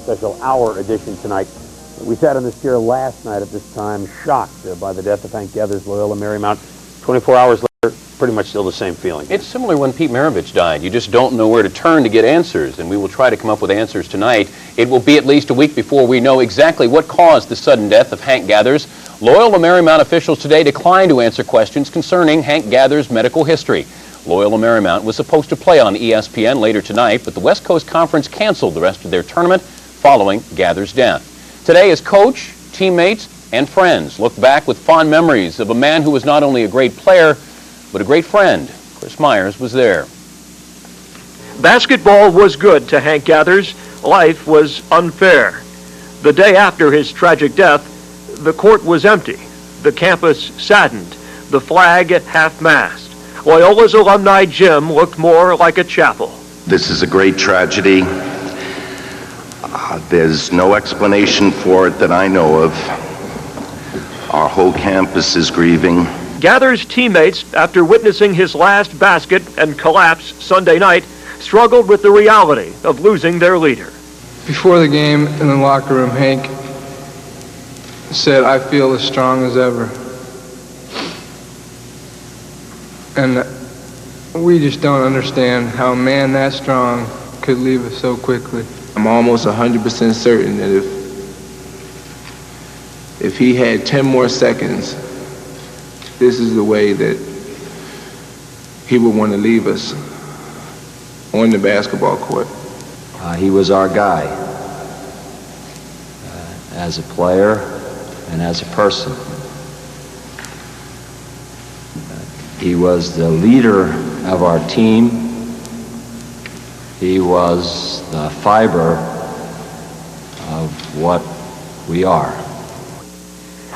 special hour edition tonight. We sat in this chair last night at this time, shocked by the death of Hank Gathers, Loyola Marymount. 24 hours later, pretty much still the same feeling. It's similar when Pete Maravich died. You just don't know where to turn to get answers, and we will try to come up with answers tonight. It will be at least a week before we know exactly what caused the sudden death of Hank Gathers. Loyola Marymount officials today declined to answer questions concerning Hank Gathers' medical history. Loyola Marymount was supposed to play on ESPN later tonight, but the West Coast Conference canceled the rest of their tournament following Gathers' death. Today, as coach, teammates, and friends look back with fond memories of a man who was not only a great player, but a great friend. Chris Myers was there. Basketball was good to Hank Gathers. Life was unfair. The day after his tragic death, the court was empty, the campus saddened, the flag half-mast. Loyola's alumni gym looked more like a chapel. This is a great tragedy. There's no explanation for it that I know of. Our whole campus is grieving. Gathers' teammates, after witnessing his last basket and collapse Sunday night, struggled with the reality of losing their leader. Before the game in the locker room, Hank said, "I feel as strong as ever." And we just don't understand how a man that strong could leave us so quickly. I'm almost 100% certain that if he had 10 more seconds, this is the way that he would want to leave us on the basketball court. He was our guy as a player and as a person. He was the leader of our team. He was the fiber of what we are.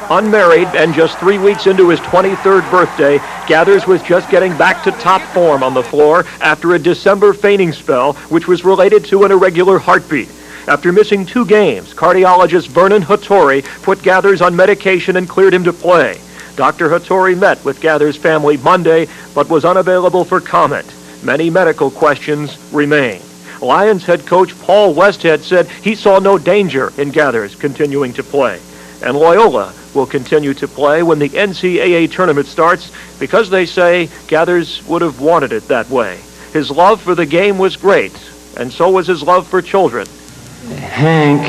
Unmarried and just 3 weeks into his 23rd birthday, Gathers was just getting back to top form on the floor after a December fainting spell, which was related to an irregular heartbeat. After missing 2 games, cardiologist Vernon Hattori put Gathers on medication and cleared him to play. Dr. Hattori met with Gathers' family Monday, but was unavailable for comment. Many medical questions remain. Lions head coach Paul Westhead said he saw no danger in Gathers continuing to play. And Loyola will continue to play when the NCAA tournament starts because they say Gathers would have wanted it that way. His love for the game was great, and so was his love for children. Hank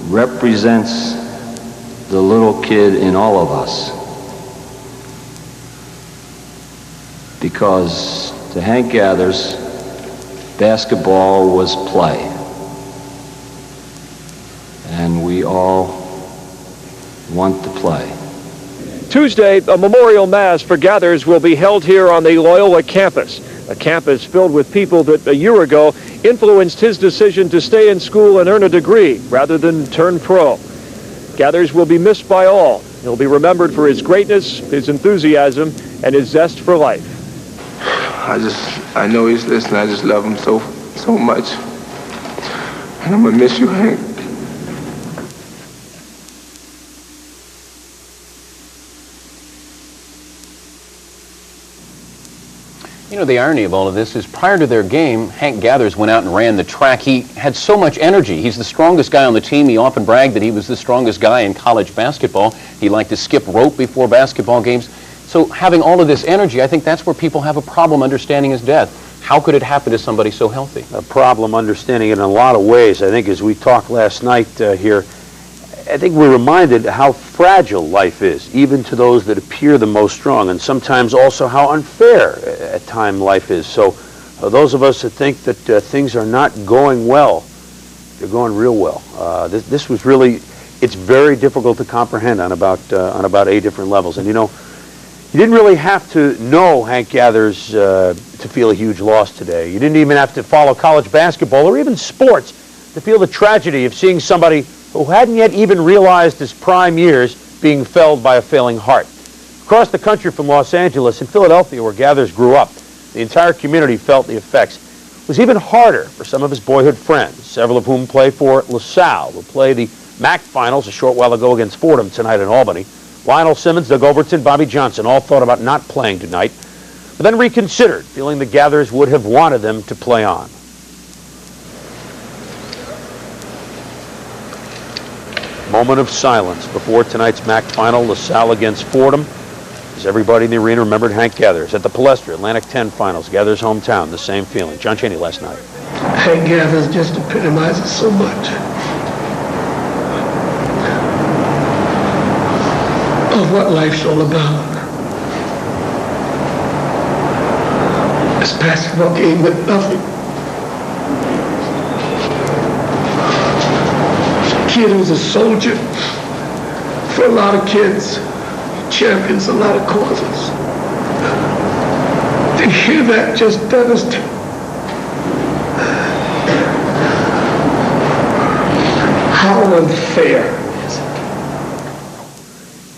represents the little kid in all of us, because to Hank Gathers, basketball was play, and we all want to play. Tuesday, a memorial mass for Gathers will be held here on the Loyola campus, a campus filled with people that a year ago influenced his decision to stay in school and earn a degree rather than turn pro. Gathers will be missed by all. He'll be remembered for his greatness, his enthusiasm, and his zest for life. I know he's listening. I just love him so much. And I'm gonna miss you, Hank. You know, the irony of all of this is prior to their game, Hank Gathers went out and ran the track. He had so much energy. He's the strongest guy on the team. He often bragged that he was the strongest guy in college basketball. He liked to skip rope before basketball games. So having all of this energy, I think that's where people have a problem understanding his death. How could it happen to somebody so healthy? A problem understanding it in a lot of ways. I think as we talked last night here, I think we're reminded how fragile life is, even to those that appear the most strong, and sometimes also how unfair at times life is. So those of us that think that things are not going well, they're going real well. This was really, it's very difficult to comprehend on about 8 different levels. And you know, you didn't really have to know Hank Gathers to feel a huge loss today. You didn't even have to follow college basketball or even sports to feel the tragedy of seeing somebody who hadn't yet even realized his prime years being felled by a failing heart. Across the country from Los Angeles and Philadelphia, where Gathers grew up, the entire community felt the effects. It was even harder for some of his boyhood friends, several of whom play for LaSalle, who play the MAC finals a short while ago against Fordham tonight in Albany. Lionel Simmons, Doug Overton, Bobby Johnson all thought about not playing tonight, but then reconsidered, feeling the Gathers would have wanted them to play on. Moment of silence before tonight's MAC final, LaSalle against Fordham. As everybody in the arena remembered Hank Gathers. At the Palestra Atlantic 10 finals, Gathers' hometown, the same feeling. John Chaney last night. Hank Gathers just epitomizes so much of what life's all about. This basketball game meant nothing. Kid who's a soldier for a lot of kids, champions a lot of causes. To hear that just devastates. How unfair is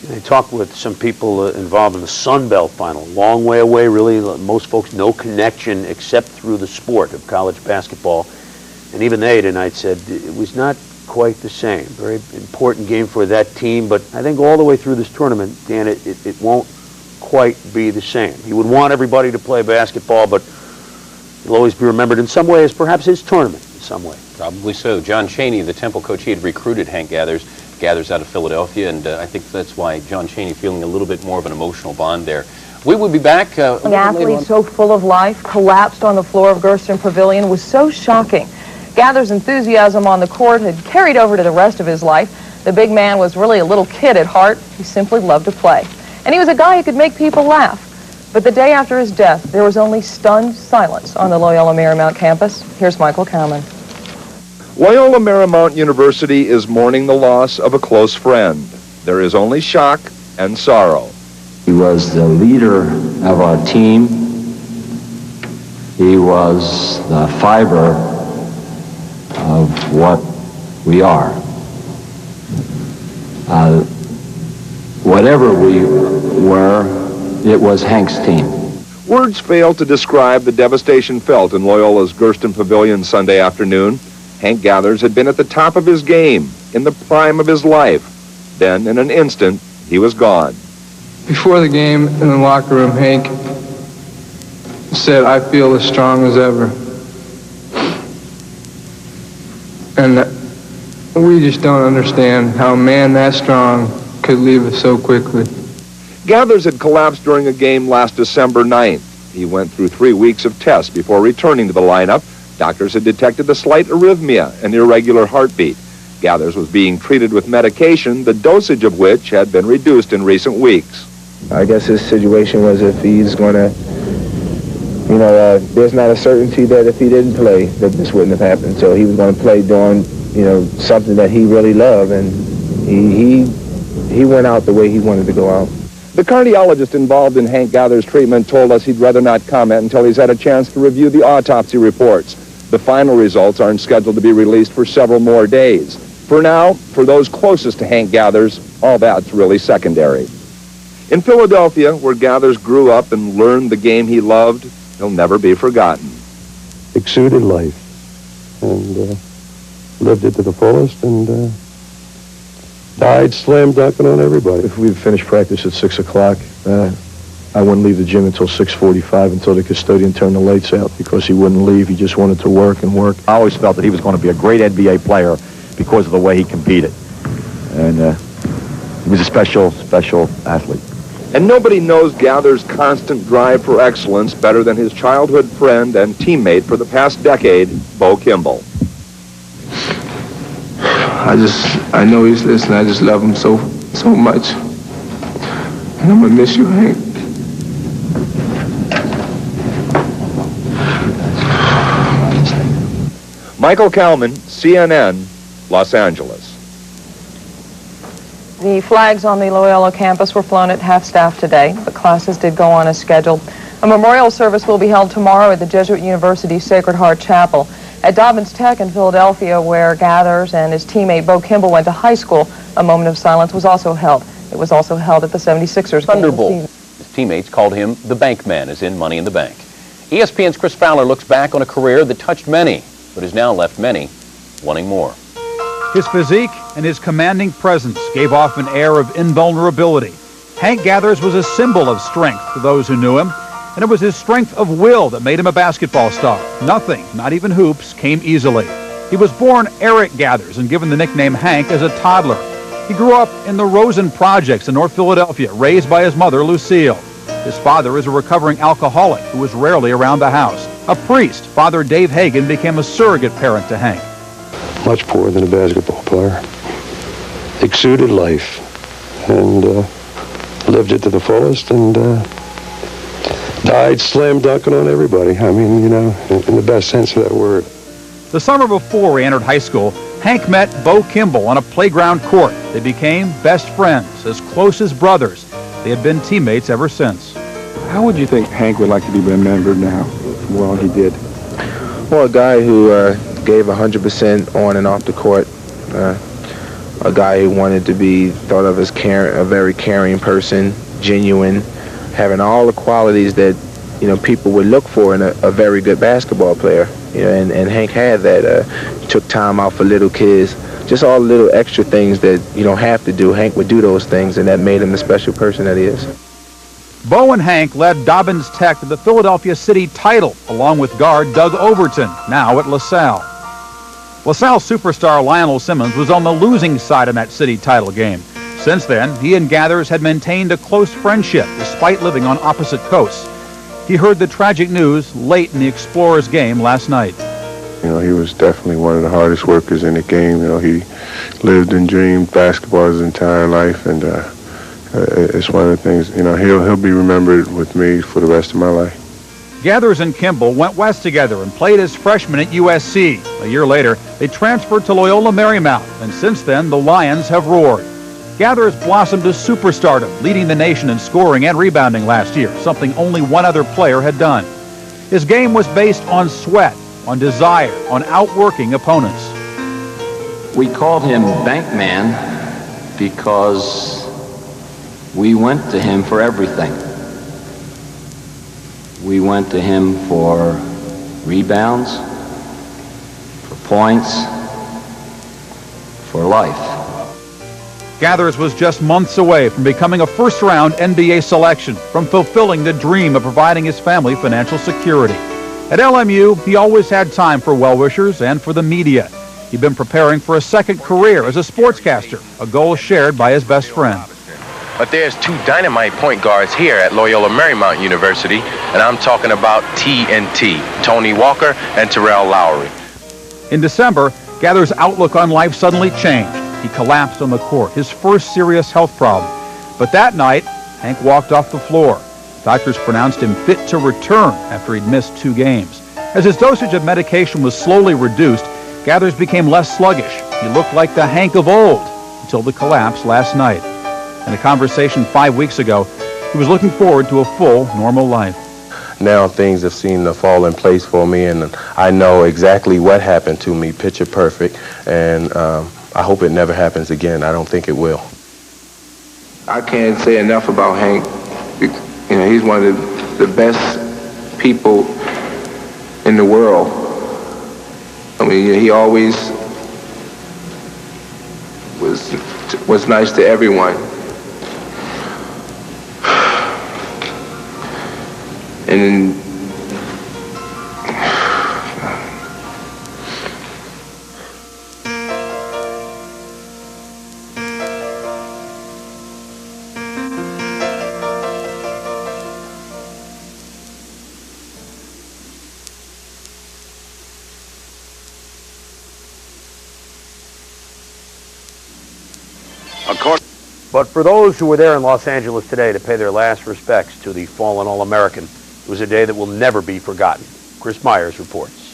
it? I talked with some people involved in the Sun Belt final. Long way away, really. Most folks, no connection except through the sport of college basketball. And even they tonight said it was not quite the same. Very important game for that team, but I think all the way through this tournament, Dan, it won't quite be the same. He would want everybody to play basketball, but it'll always be remembered in some way as perhaps his tournament in some way. Probably so. John Chaney, the Temple coach, he had recruited Hank Gathers out of Philadelphia, and I think that's why John Chaney feeling a little bit more of an emotional bond there. We will be back. An athlete so full of life collapsed on the floor of Gersten Pavilion was so shocking. Gathers' enthusiasm on the court had carried over to the rest of his life. The big man was really a little kid at heart. He simply loved to play. And he was a guy who could make people laugh. But the day after his death, there was only stunned silence on the Loyola Marymount campus. Here's Michael Cowman. Loyola Marymount University is mourning the loss of a close friend. There is only shock and sorrow. He was the leader of our team. He was the fiber of what we are. Whatever we were, it was Hank's team. Words fail to describe the devastation felt in Loyola's Gersten Pavilion Sunday afternoon. Hank Gathers had been at the top of his game, in the prime of his life. Then, in an instant, he was gone. Before the game, in the locker room, Hank said, "I feel as strong as ever." And we just don't understand how a man that strong could leave us so quickly. Gathers had collapsed during a game last December 9th. He went through 3 weeks of tests before returning to the lineup. Doctors had detected a slight arrhythmia, an irregular heartbeat. Gathers was being treated with medication, the dosage of which had been reduced in recent weeks. I guess his situation was if he's going to, there's not a certainty that if he didn't play, that this wouldn't have happened. So he was going to play doing, something that he really loved, and he went out the way he wanted to go out. The cardiologist involved in Hank Gathers' treatment told us he'd rather not comment until he's had a chance to review the autopsy reports. The final results aren't scheduled to be released for several more days. For now, for those closest to Hank Gathers, all that's really secondary. In Philadelphia, where Gathers grew up and learned the game he loved, he'll never be forgotten. Exuded life and lived it to the fullest and died slam dunking on everybody. If we'd finished practice at 6 o'clock, I wouldn't leave the gym until 6:45 until the custodian turned the lights out because he wouldn't leave. He just wanted to work and work. I always felt that he was going to be a great NBA player because of the way he competed. And he was a special athlete. And nobody knows Gathers' constant drive for excellence better than his childhood friend and teammate for the past decade, Bo Kimball. I know he's listening. I just love him so much. And I'm gonna miss you, Hank. Michael Cowman, CNN, Los Angeles. The flags on the Loyola campus were flown at half-staff today, but classes did go on as scheduled. A memorial service will be held tomorrow at the Jesuit University Sacred Heart Chapel. At Dobbins Tech in Philadelphia, where Gathers and his teammate Bo Kimball went to high school, a moment of silence was also held. It was also held at the 76ers. Thunderbolt. His teammates called him the bank man, as in Money in the Bank. ESPN's Chris Fowler looks back on a career that touched many, but has now left many wanting more. His physique and his commanding presence gave off an air of invulnerability. Hank Gathers was a symbol of strength to those who knew him, and it was his strength of will that made him a basketball star. Nothing, not even hoops, came easily. He was born Eric Gathers and given the nickname Hank as a toddler. He grew up in the Rosen Projects in North Philadelphia, raised by his mother, Lucille. His father is a recovering alcoholic who was rarely around the house. A priest, Father Dave Hagan, became a surrogate parent to Hank. Much poorer than a basketball player. Exuded life and lived it to the fullest and died slam dunking on everybody. I mean, you know, in the best sense of that word. The summer before he entered high school, Hank met Bo Kimball on a playground court. They became best friends, as close as brothers. They had been teammates ever since. How would you think Hank would like to be remembered now for all he did? Well, a guy who gave 100% on and off the court. A guy who wanted to be thought of as a very caring person, genuine, having all the qualities that, you know, people would look for in a very good basketball player. You know, and Hank had that. Took time out for little kids. Just all the little extra things that you don't have to do. Hank would do those things, and that made him the special person that he is. Bo and Hank led Dobbins Tech to the Philadelphia City title, along with guard Doug Overton, now at LaSalle. LaSalle superstar Lionel Simmons was on the losing side in that City title game. Since then, he and Gathers had maintained a close friendship, despite living on opposite coasts. He heard the tragic news late in the Explorers game last night. You know, he was definitely one of the hardest workers in the game. You know, he lived and dreamed basketball his entire life, and it's one of the things, you know, he'll be remembered with me for the rest of my life. Gathers and Kimball went west together and played as freshmen at USC. A year later, they transferred to Loyola Marymount, and since then, the Lions have roared. Gathers blossomed to superstardom, leading the nation in scoring and rebounding last year, something only one other player had done. His game was based on sweat, on desire, on outworking opponents. We called him Bankman because we went to him for everything. We went to him for rebounds, for points, for life. Gathers was just months away from becoming a first-round NBA selection, from fulfilling the dream of providing his family financial security. At LMU, he always had time for well-wishers and for the media. He'd been preparing for a second career as a sportscaster, a goal shared by his best friend. But there's two dynamite point guards here at Loyola Marymount University, and I'm talking about TNT, Tony Walker and Terrell Lowry. In December, Gathers' outlook on life suddenly changed. He collapsed on the court, his first serious health problem. But that night, Hank walked off the floor. Doctors pronounced him fit to return after he'd missed 2 games. As his dosage of medication was slowly reduced, Gathers became less sluggish. He looked like the Hank of old until the collapse last night. In a conversation 5 weeks ago, he was looking forward to a full, normal life. Now things have seemed to fall in place for me, and I know exactly what happened to me, picture perfect, and I hope it never happens again. I don't think it will. I can't say enough about Hank. You know, he's one of the best people in the world. I mean, he always was nice to everyone. And But for those who were there in Los Angeles today to pay their last respects to the fallen All-American, it was a day that will never be forgotten. Chris Myers reports.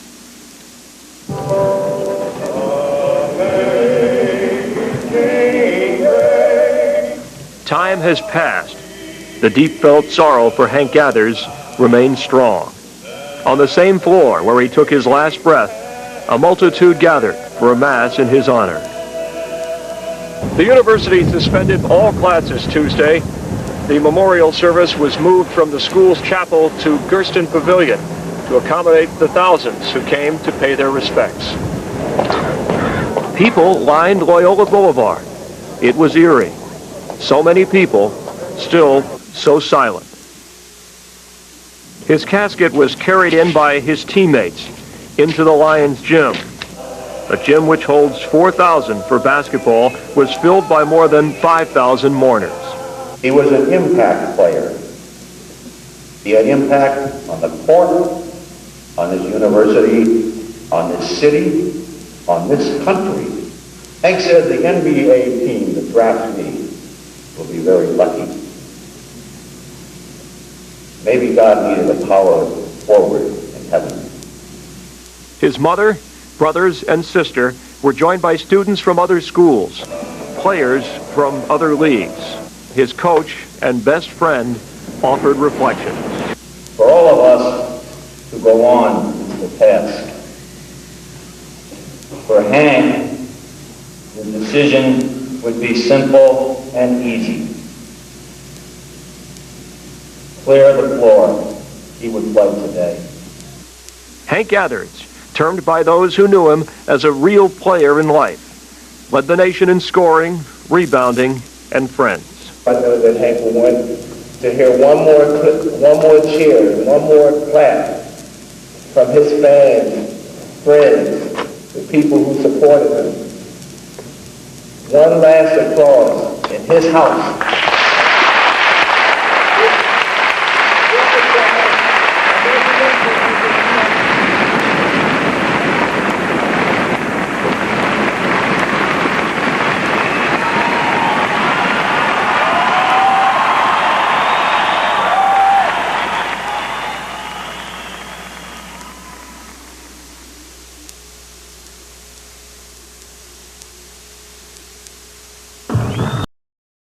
Time has passed. The deep-felt sorrow for Hank Gathers remains strong. On the same floor where he took his last breath, a multitude gathered for a mass in his honor. The university suspended all classes Tuesday. The memorial service was moved from the school's chapel to Gersten Pavilion to accommodate the thousands who came to pay their respects. People lined Loyola Boulevard. It was eerie. So many people, still so silent. His casket was carried in by his teammates into the Lions gym. A gym which holds 4,000 for basketball was filled by more than 5,000 mourners. He was an impact player. He had impact on the court, on his university, on this city, on this country. Hank said the NBA team that drafts me will be very lucky. Maybe God needed a power forward in heaven. His mother, brothers, and sister were joined by students from other schools, players from other leagues. His coach and best friend offered reflections. For all of us to go on into the task, for Hank, the decision would be simple and easy. Clear the floor. He would play today. Hank Gathers, termed by those who knew him as a real player in life, led the nation in scoring, rebounding, and friends. I know that Hank will want to hear one more cheer, one more clap from his fans, friends, the people who supported him. One last applause in his house.